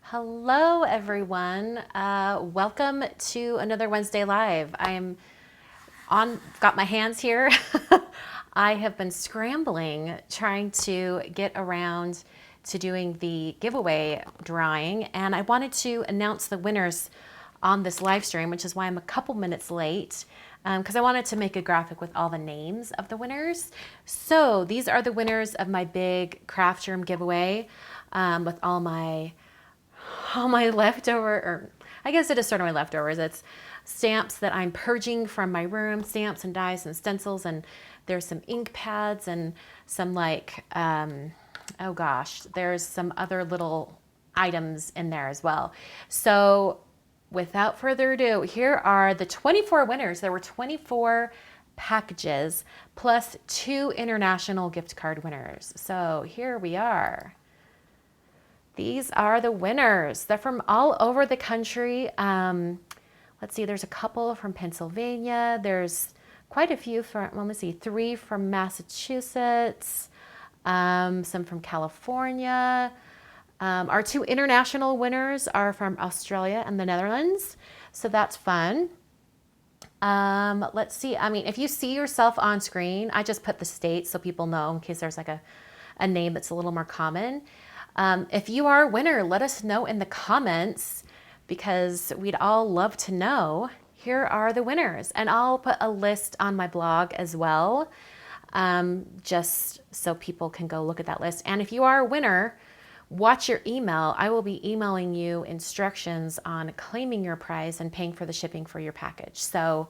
Hello, everyone. Welcome to another Wednesday Live. Got my hands here. I have been scrambling trying to get around to doing the giveaway drawing, and I wanted to announce the winners on this live stream, which is why I'm a couple minutes late, because I wanted to make a graphic with all the names of the winners. So these are the winners of my big craft room giveaway with all my leftover, or I guess it is sort of my leftovers. It's stamps that I'm purging from my room, stamps and dies and stencils, and there's some ink pads and some oh gosh, there's some other little items in there as well. So without further ado, here are the 24 winners. There were 24 packages plus 2 international gift card winners. So here we are. These are the winners. They're from all over the country. Let's see, there's a couple from Pennsylvania. There's quite a few from, well, let's see, 3 from Massachusetts, some from California. Our 2 international winners are from Australia and the Netherlands. So that's fun. Let's see. I mean, if you see yourself on screen, I just put the state so people know in case there's like a name that's a little more common. If you are a winner, let us know in the comments because we'd all love to know. Here are the winners, and I'll put a list on my blog as well, just so people can go look at that list. And if you are a winner, watch your email. I will be emailing you instructions on claiming your prize and paying for the shipping for your package. So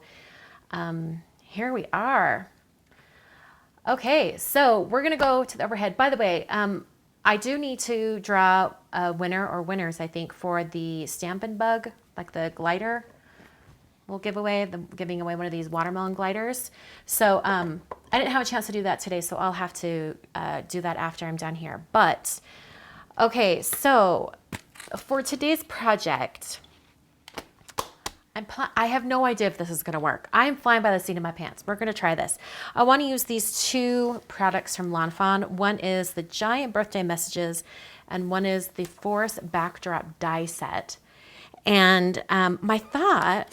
here we are. Okay, so we're gonna go to the overhead. By the way, I do need to draw a winner or winners, I think, for the Stampin' Bug, like the glider. We'll giving away one of these watermelon gliders. So I didn't have a chance to do that today, so I'll have to do that after I'm done here. But okay, so for today's project, I have no idea if this is gonna work. I'm flying by the seat of my pants. We're gonna try this. I wanna use these 2 products from Lawn Fawn. One is the giant birthday messages, and one is the forest backdrop die set. And my thought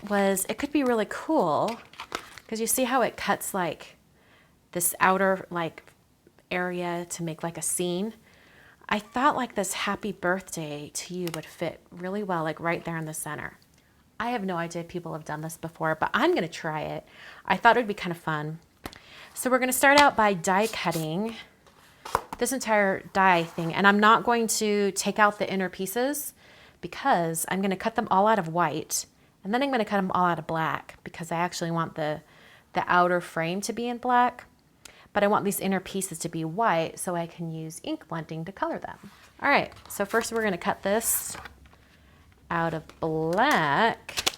was it could be really cool because you see how it cuts like this outer like area to make like a scene. I thought like this happy birthday to you would fit really well, like right there in the center. I have no idea if people have done this before, but I'm gonna try it. I thought it would be kind of fun. So we're gonna start out by die cutting this entire die thing, and I'm not going to take out the inner pieces because I'm gonna cut them all out of white, and then I'm gonna cut them all out of black because I actually want the outer frame to be in black, but I want these inner pieces to be white so I can use ink blending to color them. All right, so first we're gonna cut this out of black.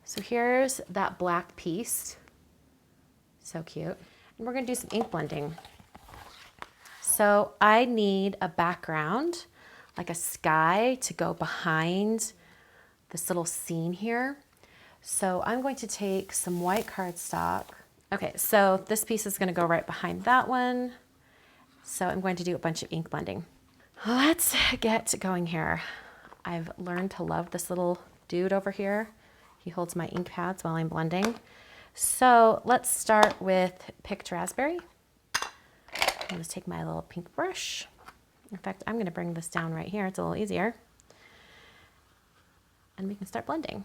So here's that black piece. So cute. And we're gonna do some ink blending. So I need a background, like a sky to go behind this little scene here. So I'm going to take some white cardstock. Okay, so this piece is gonna go right behind that one. So I'm going to do a bunch of ink blending. Let's get going here. I've learned to love this little dude over here. He holds my ink pads while I'm blending. So let's start with Picked Raspberry. I'll just take my little pink brush. In fact, I'm gonna bring this down right here. It's a little easier. And we can start blending.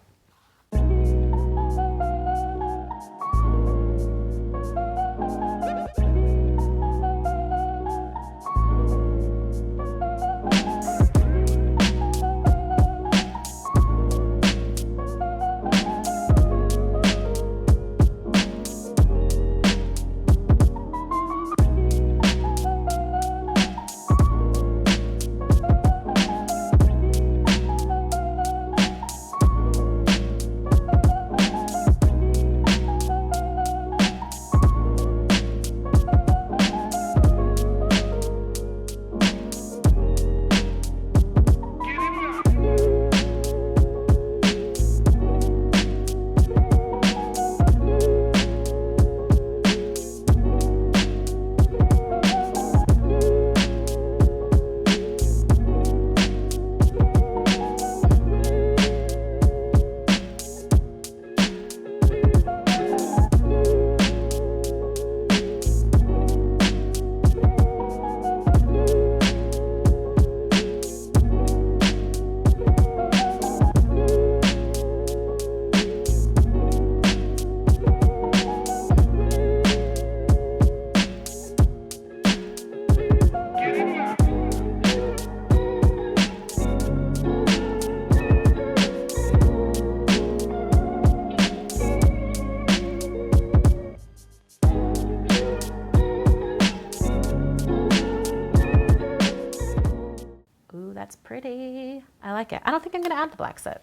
that's pretty. I like it. I don't think I'm going to add the black soot.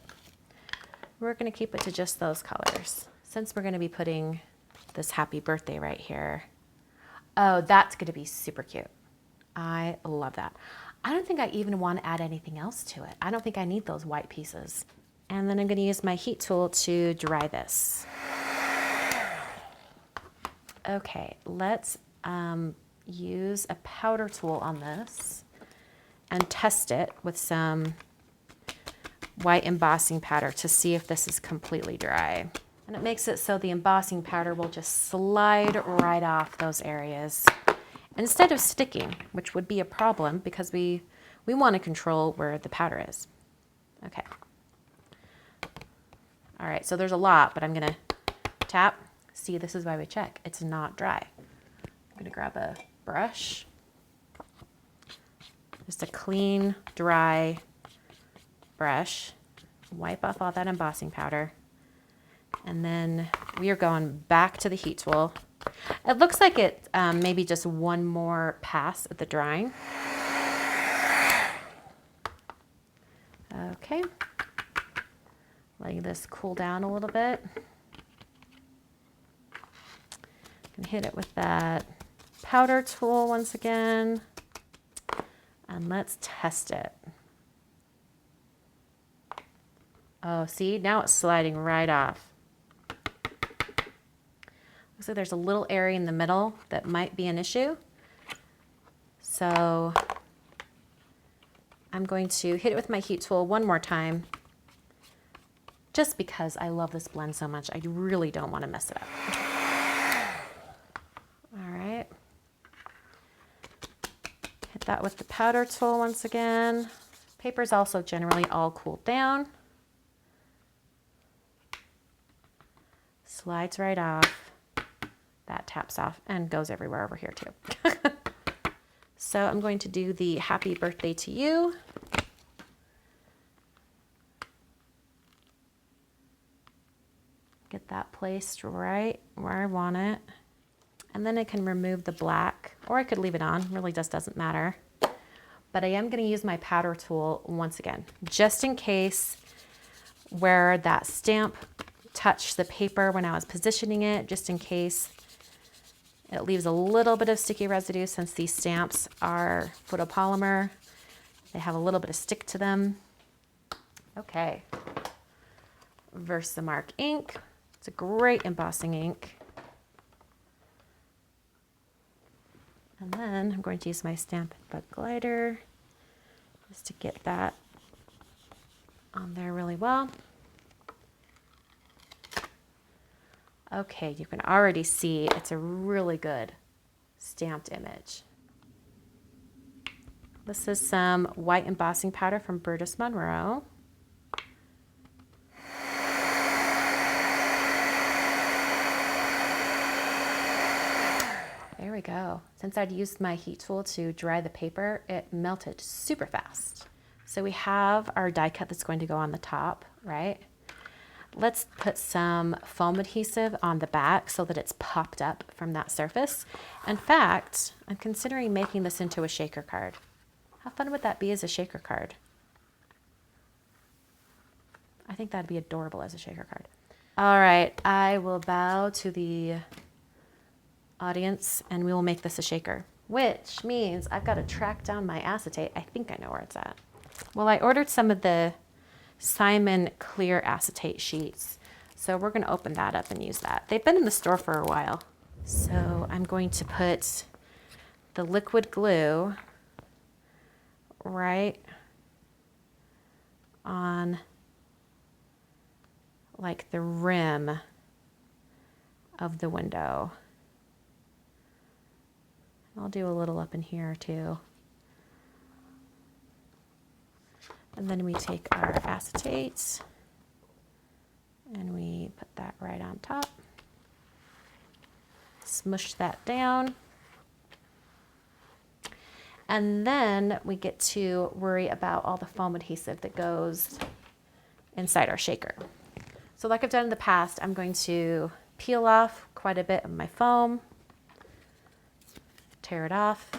We're going to keep it to just those colors. Since we're going to be putting this happy birthday right here. Oh, that's going to be super cute. I love that. I don't think I even want to add anything else to it. I don't think I need those white pieces. And then I'm going to use my heat tool to dry this. Okay, let's use a powder tool on this and test it with some white embossing powder to see if this is completely dry. And it makes it so the embossing powder will just slide right off those areas instead of sticking, which would be a problem because we want to control where the powder is. Okay. All right, so there's a lot, but I'm gonna tap. See, this is why we check. It's not dry. I'm gonna grab a brush. Just a clean, dry brush. Wipe off all that embossing powder. And then we are going back to the heat tool. It looks like it maybe just one more pass at the drying. Okay. Letting this cool down a little bit. And hit it with that powder tool once again. And let's test it. Oh, see, now it's sliding right off. Looks like there's a little area in the middle that might be an issue. So I'm going to hit it with my heat tool one more time, just because I love this blend so much. I really don't want to mess it up. All right. Hit that with the powder tool once again. Paper's also generally all cooled down. Slides right off. That taps off and goes everywhere over here too. So I'm going to do the happy birthday to you. Get that placed right where I want it. And then I can remove the black, or I could leave it on, really just doesn't matter. But I am going to use my powder tool once again, just in case where that stamp touched the paper when I was positioning it, just in case it leaves a little bit of sticky residue. Since these stamps are photopolymer, they have a little bit of stick to them. Okay. Versamark ink. It's a great embossing ink. And then I'm going to use my Stampin' Bug glider just to get that on there really well. Okay, you can already see it's a really good stamped image. This is some white embossing powder from Burgess Monroe. There we go. Since I'd used my heat tool to dry the paper, it melted super fast. So we have our die cut that's going to go on the top, right? Let's put some foam adhesive on the back so that it's popped up from that surface. In fact, I'm considering making this into a shaker card. How fun would that be as a shaker card? I think that'd be adorable as a shaker card. All right, I will bow to the audience and we will make this a shaker, which means I've got to track down my acetate. I think I know where it's at. Well, I ordered some of the Simon clear acetate sheets, so we're going to open that up and use that. They've been in the store for a while. So I'm going to put the liquid glue right on like the rim of the window. I'll do a little up in here too. And then we take our acetates and we put that right on top. Smush that down. And then we get to worry about all the foam adhesive that goes inside our shaker. So like I've done in the past, I'm going to peel off quite a bit of my foam, tear it off,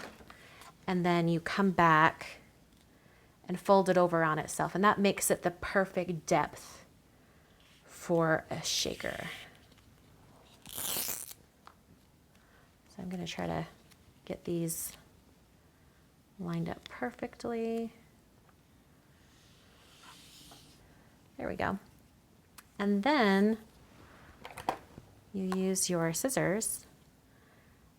and then you come back and fold it over on itself. And that makes it the perfect depth for a shaker. So I'm going to try to get these lined up perfectly. There we go. And then you use your scissors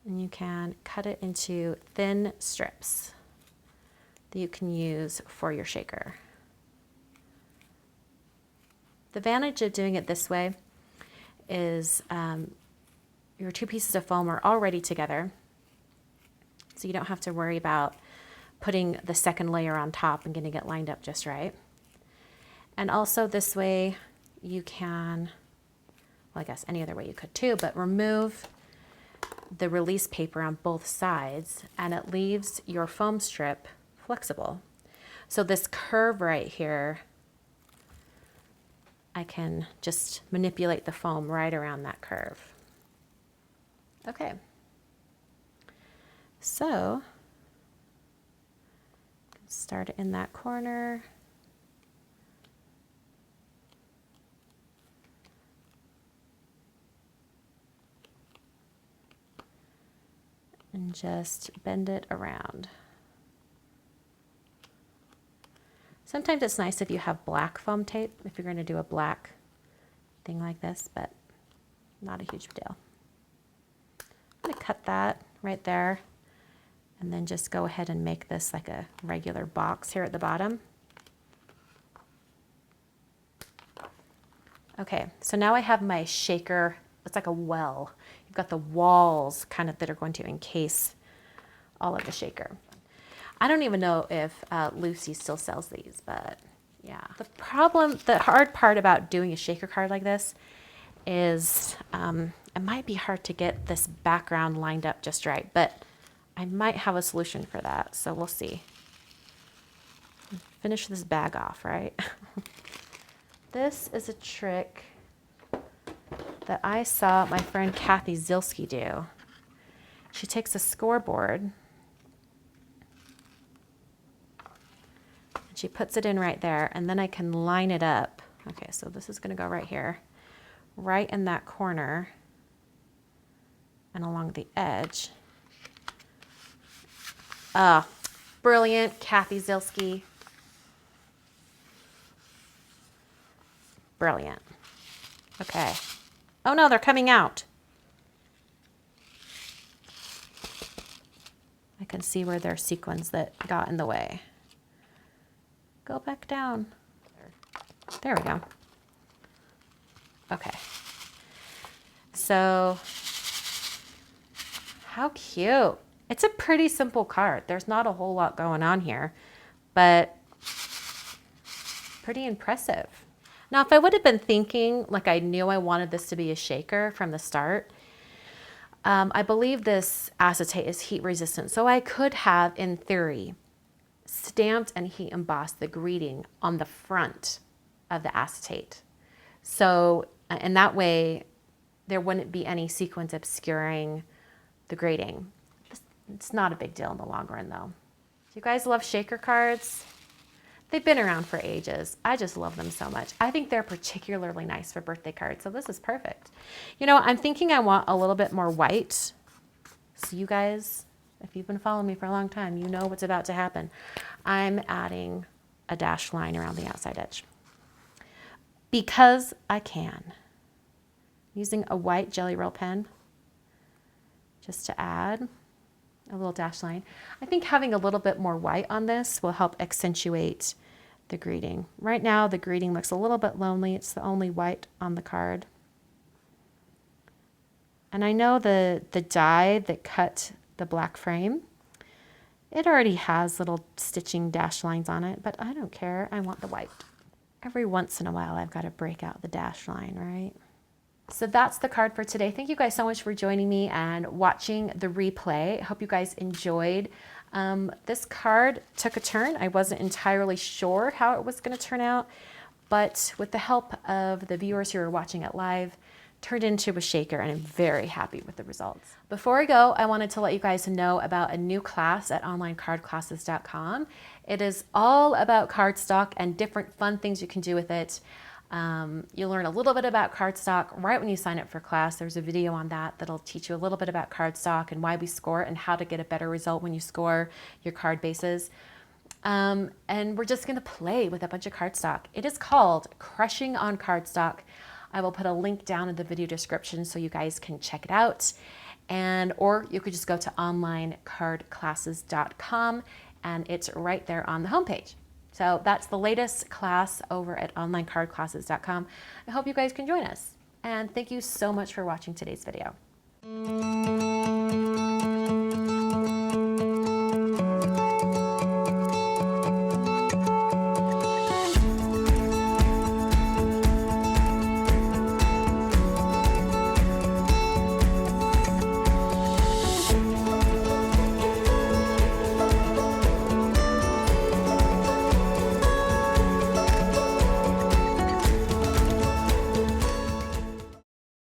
and you can cut it into thin strips that you can use for your shaker. The advantage of doing it this way is your two pieces of foam are already together, so you don't have to worry about putting the second layer on top and getting it lined up just right. And also this way you can, well, I guess any other way you could too, but remove the release paper on both sides and it leaves your foam strip flexible. So this curve right here, I can just manipulate the foam right around that curve. Okay. So start in that corner. And just bend it around. Sometimes it's nice if you have black foam tape, if you're going to do a black thing like this, but not a huge deal. I'm going to cut that right there and then just go ahead and make this like a regular box here at the bottom. Okay, so now I have my shaker. It's like a well. You've got the walls kind of that are going to encase all of the shaker. I don't even know if Lucy still sells these, but yeah. The hard part about doing a shaker card like this is it might be hard to get this background lined up just right, but I might have a solution for that, so we'll see. Finish this bag off, right? This is a trick that I saw my friend Kathy Zilski do. She takes a scoreboard and she puts it in right there, and then I can line it up. Okay, so this is going to go right here, right in that corner and along the edge. Ah, brilliant, Kathy Zilski. Brilliant. Okay. Oh no, they're coming out. I can see where there are sequins that got in the way. Go back down. There we go. Okay. So, how cute. It's a pretty simple card. There's not a whole lot going on here, but pretty impressive. Now, if I would have been thinking, like I knew I wanted this to be a shaker from the start, I believe this acetate is heat resistant. So I could have, in theory, stamped and heat embossed the greeting on the front of the acetate. So, and that way there wouldn't be any sequins obscuring the grading. It's not a big deal in the long run though. Do you guys love shaker cards? They've been around for ages. I just love them so much. I think they're particularly nice for birthday cards, so this is perfect. You know, I'm thinking I want a little bit more white. So you guys, if you've been following me for a long time, you know what's about to happen. I'm adding a dashed line around the outside edge. Because I can. Using a white Jelly Roll pen just to add a little dash line. I think having a little bit more white on this will help accentuate the greeting. Right now, the greeting looks a little bit lonely. It's the only white on the card. And I know the die that cut the black frame, it already has little stitching dash lines on it, but I don't care. I want the white. Every once in a while, I've got to break out the dash line, right? So that's the card for today. Thank you guys so much for joining me and watching the replay. I hope you guys enjoyed. This card took a turn. I wasn't entirely sure how it was going to turn out, but with the help of the viewers who are watching it live, turned into a shaker, and I'm very happy with the results. Before I go, I wanted to let you guys know about a new class at onlinecardclasses.com. It is all about cardstock and different fun things you can do with it. You'll learn a little bit about cardstock right when you sign up for class. There's a video on that that'll teach you a little bit about cardstock and why we score and how to get a better result when you score your card bases. And we're just going to play with a bunch of cardstock. It is called Crushing on Cardstock. I will put a link down in the video description so you guys can check it out. Or you could just go to onlinecardclasses.com and it's right there on the homepage. So that's the latest class over at onlinecardclasses.com. I hope you guys can join us. And thank you so much for watching today's video.